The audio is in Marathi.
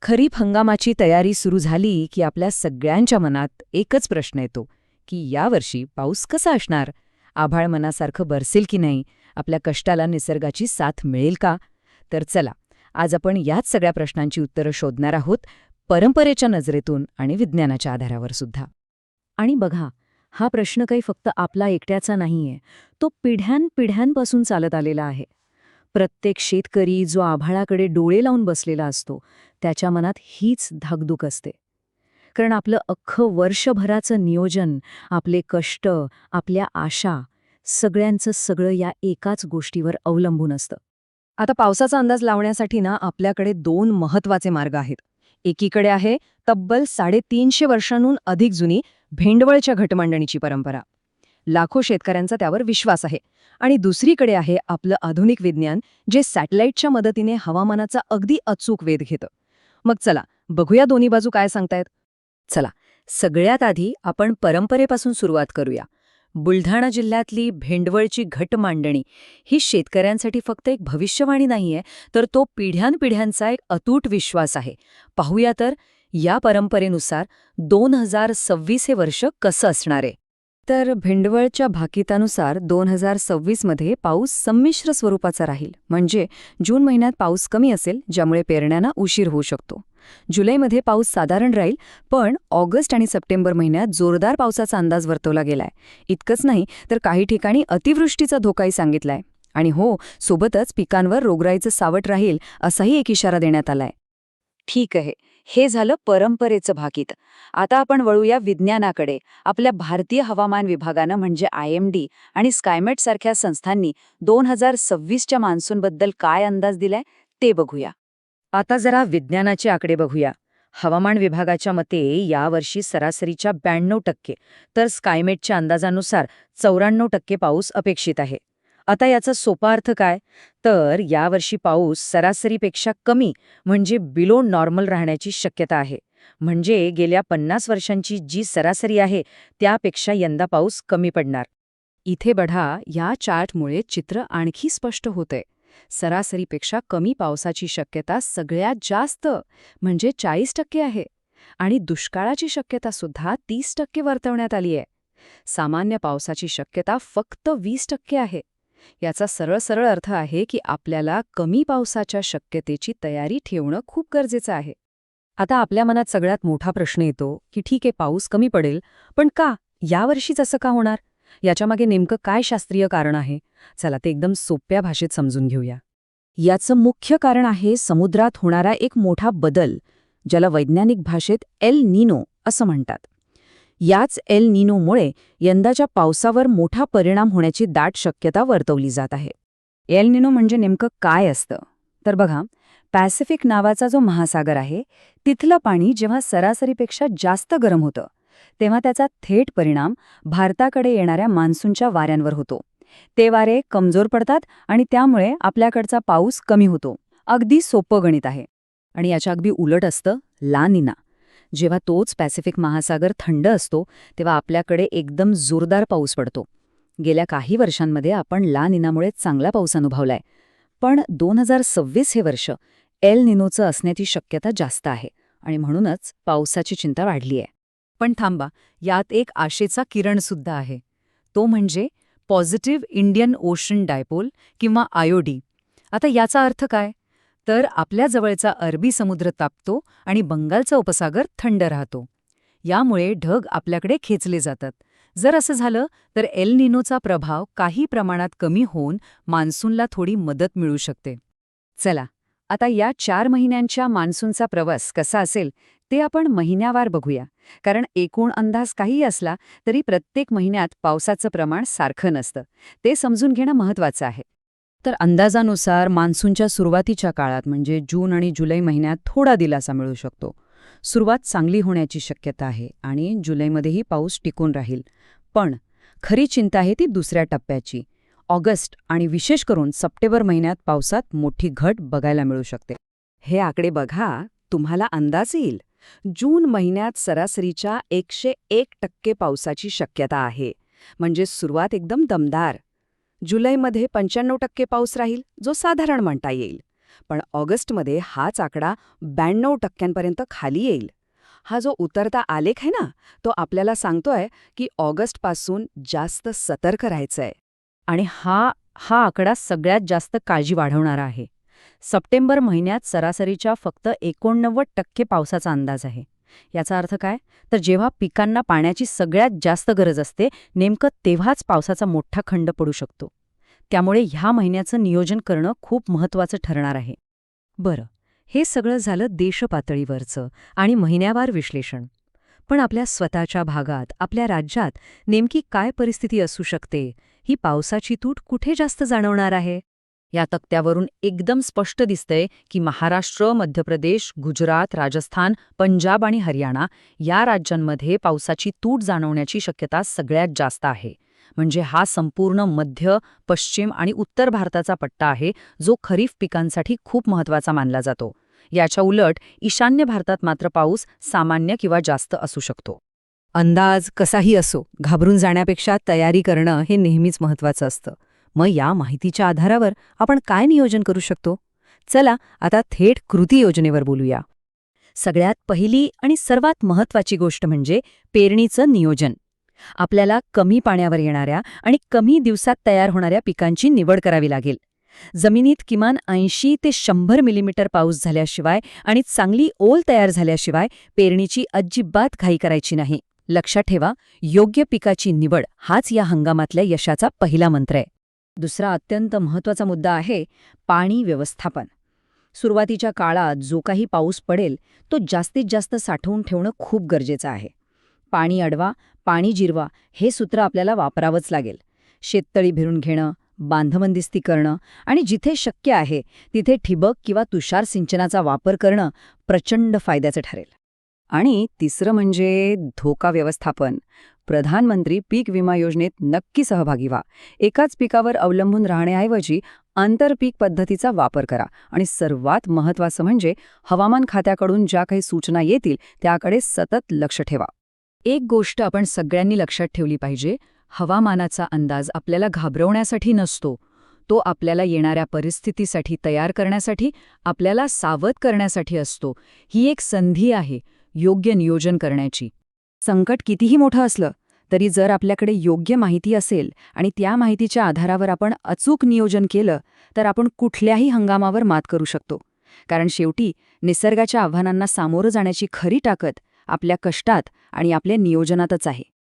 खरीप हंगामाची तयारी सुरू झाली की आपल्या सगळ्यांच्या मनात एकच प्रश्न येतो की यावर्षी पाऊस कसा असणार? आभाळ मनासारखं बरसेल की नाही? आपल्या कष्टाला निसर्गाची साथ मिळेल का? तर चला, आज आपण याच सगळ्या प्रश्नांची उत्तरं शोधणार आहोत, परंपरेच्या नजरेतून आणि विज्ञानाच्या आधारावर सुद्धा. आणि बघा, हा प्रश्न काही फक्त आपला एकट्याचा नाहीये, तो पिढ्यानपिढ्यांपासून चालत आलेला आहे. प्रत्येक शेतकरी जो आभाळाकडे डोळे लावून बसलेला असतो, त्याच्या मनात हीच धाकधूक असते. कारण आपलं अख्खं वर्षभराचं नियोजन, आपले कष्ट, आपल्या आशा, सगळ्यांचं सगळं या एकाच गोष्टीवर अवलंबून असतं. आता पावसाचा अंदाज लावण्यासाठी आपल्याकडे दोन महत्वाचे मार्ग आहेत. एकीकडे आहे तब्बल 350 वर्षांहून अधिक जुनी भेंडवळच्या घटमांडणीची परंपरा. लाखो शेतकऱ्यांचा त्यावर विश्वास आहे. आणि दुसरीकडे आहे आपलं आधुनिक विज्ञान, जे सॅटेलाइटच्या मदतीने हवामानाचा अगदी अचूक वेध घेतं. मग चला, बघूया दोन्ही बाजू काय सांगतायत. चला, सगळ्यात आधी आपण परंपरेपासून सुरुवात करूया. बुलढाणा जिल्ह्यातली भेंडवळची घटमांडणी ही शेतकऱ्यांसाठी फक्त एक भविष्यवाणी नाहीये, तर तो पिढ्यानपिढ्यांचा एक अतूट विश्वास आहे. पाहूया तर, या परंपरेनुसार 2026 हे वर्ष कसं असणार आहे. तर भेंडवळच्या भाकितानुसार 2026 मध्ये पाऊस संमिश्र स्वरूपाचा राहील. म्हणजे जून महिन्यात पाऊस कमी असेल, ज्यामुळे पेरण्यांना उशीर होऊ शकतो. जुलैमध्ये पाऊस साधारण राहील, पण ऑगस्ट आणि सप्टेंबर महिन्यात जोरदार पावसाचा अंदाज वर्तवला गेलाय. इतकंच नाही, तर काही ठिकाणी अतिवृष्टीचा धोकाही सांगितलाय. आणि हो, सोबतच पिकांवर रोगराईचं सावट राहील असाही एक इशारा देण्यात आलाय. ठीक आहे, हे झालं परंपरेचं भाकीत. आता आपण वळूया विज्ञानाकडे. आपल्या भारतीय हवामान विभागानं म्हणजे IMD आणि स्कायमेट सारख्या संस्थांनी 2026च्या मान्सूनबद्दल काय अंदाज दिलाय ते बघूया. आता जरा विज्ञानाचे आकडे बघूया. हवामान विभागाच्या मते यावर्षी सरासरीच्या 92%, तर स्कायमेटच्या अंदाजानुसार 94% पाऊस अपेक्षित आहे. आता याचा सोपा अर्थ काय? तर यावर्षी पाऊस सरासरीपेक्षा कमी, म्हणजे बिलो नॉर्मल राहण्याची शक्यता आहे. म्हणजे गेल्या 50 वर्षांची जी सरासरी आहे, त्यापेक्षा यंदा पाऊस कमी पडणार. इथे बघा, या चार्टमुळे चित्र आणखी स्पष्ट होतंय. सरासरीपेक्षा कमी पावसाची शक्यता सगळ्यात जास्त, म्हणजे 40% आहे. आणि दुष्काळाची शक्यता सुद्धा 30% वर्तवण्यात आली आहे. सामान्य पावसाची शक्यता फक्त 20% आहे. याचा सरळ अर्थ आहे की आपल्याला कमी पावसाच्या शक्यतेची तयारी ठेवणं खूप गरजेचं आहे. आता आपल्या मनात सगळ्यात मोठा प्रश्न येतो की ठीक आहे, पाऊस कमी पडेल, पण का? यावर्षीच असं का होणार? याच्यामागे नेमकं काय शास्त्रीय कारण आहे? चला, ते एकदम सोप्या भाषेत समजून घेऊया. याचं मुख्य कारण आहे समुद्रात होणारा एक मोठा बदल, ज्याला वैज्ञानिक भाषेत एल निनो असं म्हणतात. याच एल निनोमुळे यंदाच्या पावसावर मोठा परिणाम होण्याची दाट शक्यता वर्तवली जात आहे. एल निनो म्हणजे नेमकं काय असतं? तर बघा, पॅसिफिक नावाचा जो महासागर आहे, तिथलं पाणी जेव्हा सरासरीपेक्षा जास्त गरम होतं, तेव्हा त्याचा थेट परिणाम भारताकडे येणाऱ्या मान्सूनच्या वाऱ्यांवर होतो. ते वारे कमजोर पडतात आणि त्यामुळे आपल्याकडचा पाऊस कमी होतो. अगदी सोपं गणित आहे. आणि याच्या अगदी उलट असतं ला निना. जेव्हा तोच पॅसिफिक महासागर थंड असतो, तेव्हा आपल्याकडे एकदम जोरदार पाऊस पडतो. गेल्या काही वर्षांमध्ये आपण ला निनामुळे चांगला पाऊस अनुभवलाय. पण 2026 हे वर्ष एल निनोचं असण्याची शक्यता जास्त आहे आणि म्हणूनच पावसाची चिंता वाढली आहे. पण थांबा, यात एक आशेचा किरण सुद्धा आहे. तो म्हणजे पॉझिटिव्ह इंडियन ओशन डायपोल किंवा IOD. आता याचा अर्थ काय? तर आपल्या जवळचा अरबी समुद्र तापतो आणि बंगालचा उपसागर थंड राहतो. यामुळे ढग आपल्याकडे खेचले जातात. जर असं झालं तर एल निनोचा प्रभाव काही प्रमाणात कमी होऊन मान्सूनला थोडी मदत मिळू शकते. चला, आता या 4 महिन्यांच्या मान्सूनचा प्रवास कसा असेल ते आपण महिन्यावार बघूया. कारण एकूण अंदाज काहीही असला तरी प्रत्येक महिन्यात पावसाचं प्रमाण सारखं नसतं. ते समजून घेणं महत्त्वाचं आहे. तर अंदाजानुसार मान्सूनच्या सुरुवातीच्या काळात म्हणजे जून आणि जुलै महिन्यात थोडा दिलासा मिळू शकतो. सुरुवात चांगली होण्याची शक्यता आहे आणि जुलैमध्येही पाऊस टिकून राहील. पण खरी चिंता आहे ती दुसऱ्या टप्प्याची. ऑगस्ट आणि विशेष करून सप्टेंबर महिन्यात पावसात मोठी घट बघायला मिळू शकते. हे आकडे बघा, तुम्हाला अंदाज येईल. जून महिन्यात सरासरीच्या 101% पावसाची शक्यता आहे. म्हणजे सुरुवात एकदम दमदार. जुलैमध्ये 95% पाऊस राहील, जो साधारण म्हणता येईल. पण ऑगस्टमध्ये हाच आकडा 92% खाली येईल. हा जो उतरता आलेख आहे ना, तो आपल्याला सांगतोय की ऑगस्टपासून जास्त सतर्क राहायचंय. आणि हा आकडा सगळ्यात जास्त काळजी वाढवणारा आहे. सप्टेंबर महिन्यात सरासरीच्या फक्त 89% पावसाचा अंदाज आहे. याचा अर्थ काय? तर जेव्हा पिकांना पाण्याची सगळ्यात जास्त गरज असते, नेमकं तेव्हाच पावसाचा मोठा खंड पडू शकतो. त्यामुळे ह्या महिन्याचं नियोजन करणं खूप महत्त्वाचं ठरणार आहे. बरं, हे सगळं झालं देशपातळीवरचं आणि महिन्यावार विश्लेषण. पण आपल्या स्वतःच्या भागात, आपल्या राज्यात नेमकी काय परिस्थिती असू शकते? ही पावसाची तूट कुठे जास्त जाणवणार आहे? या तक्त्यावरून एकदम स्पष्ट दिसतंय की महाराष्ट्र, मध्य प्रदेश, गुजरात, राजस्थान, पंजाब आणि हरियाणा या राज्यांमध्ये पावसाची तूट जाणवण्याची शक्यता सगळ्यात जास्त आहे. म्हणजे हा संपूर्ण मध्य, पश्चिम आणि उत्तर भारताचा पट्टा आहे, जो खरीफ पिकांसाठी खूप महत्त्वाचा मानला जातो. याच्या उलट ईशान्य भारतात मात्र पाऊस सामान्य किंवा जास्त असू शकतो. अंदाज कसाही असो, घाबरून जाण्यापेक्षा तयारी करणं हे नेहमीच महत्त्वाचं असतं. मग या माहितीच्या आधारावर आपण काय नियोजन करू शकतो? चला आता थेट कृती योजनेवर बोलूया. सगळ्यात पहिली आणि सर्वात महत्त्वाची गोष्ट म्हणजे पेरणीचं नियोजन. आपल्याला कमी पाण्यावर येणाऱ्या आणि कमी दिवसात तयार होणाऱ्या पिकांची निवड करावी लागेल. जमिनीत किमान 80 ते 100 मिलीमीटर पाऊस झाल्याशिवाय आणि चांगली ओल तयार झाल्याशिवाय पेरणीची अजिबात घाई करायची नाही. लक्षात ठेवा, योग्य पिकाची निवड हाच या हंगामातल्या यशाचा पहिला मंत्र आहे. दुसरा अत्यंत महत्त्वाचा मुद्दा आहे पाणी व्यवस्थापन. सुरुवातीच्या काळात जो काही पाऊस पडेल तो जास्तीत जास्त साठवून ठेवणं खूप गरजेचं आहे. पाणी अडवा, पाणी जिरवा हे सूत्र आपल्याला वापरावंच लागेल. शेततळी भरून घेणं, बांधबंदिस्ती करणं आणि जिथे शक्य आहे तिथे ठिबक किंवा तुषार सिंचनाचा वापर करणं प्रचंड फायद्याचं ठरेल. आणि तिसरं म्हणजे धोका व्यवस्थापन. प्रधानमंत्री पीक विमा योजनेत नक्की सहभागी व्हा. एकाच पिकावर अवलंबून राहण्याऐवजी आंतरपीक पद्धतीचा वापर करा. आणि सर्वात महत्त्वाचं म्हणजे हवामान खात्याकडून ज्या काही सूचना येतील त्याकडे सतत लक्ष ठेवा. एक गोष्ट आपण सगळ्यांनी लक्षात ठेवली पाहिजे, हवामानाचा अंदाज आपल्याला घाबरवण्यासाठी नसतो. तो आपल्याला येणाऱ्या परिस्थितीसाठी तयार करण्यासाठी, आपल्याला सावध करण्यासाठी असतो. ही एक संधी आहे योग्य नियोजन करण्याची. संकट कितीही मोठं असलं तरी जर आपल्याकडे योग्य माहिती असेल आणि त्या माहितीच्या आधारावर आपण अचूक नियोजन केलं तर आपण कुठल्याही हंगामावर मात करू शकतो. कारण शेवटी निसर्गाच्या आव्हानांना सामोरं जाण्याची खरी ताकद आपल्या कष्टात आणि आपल्या नियोजनातच आहे.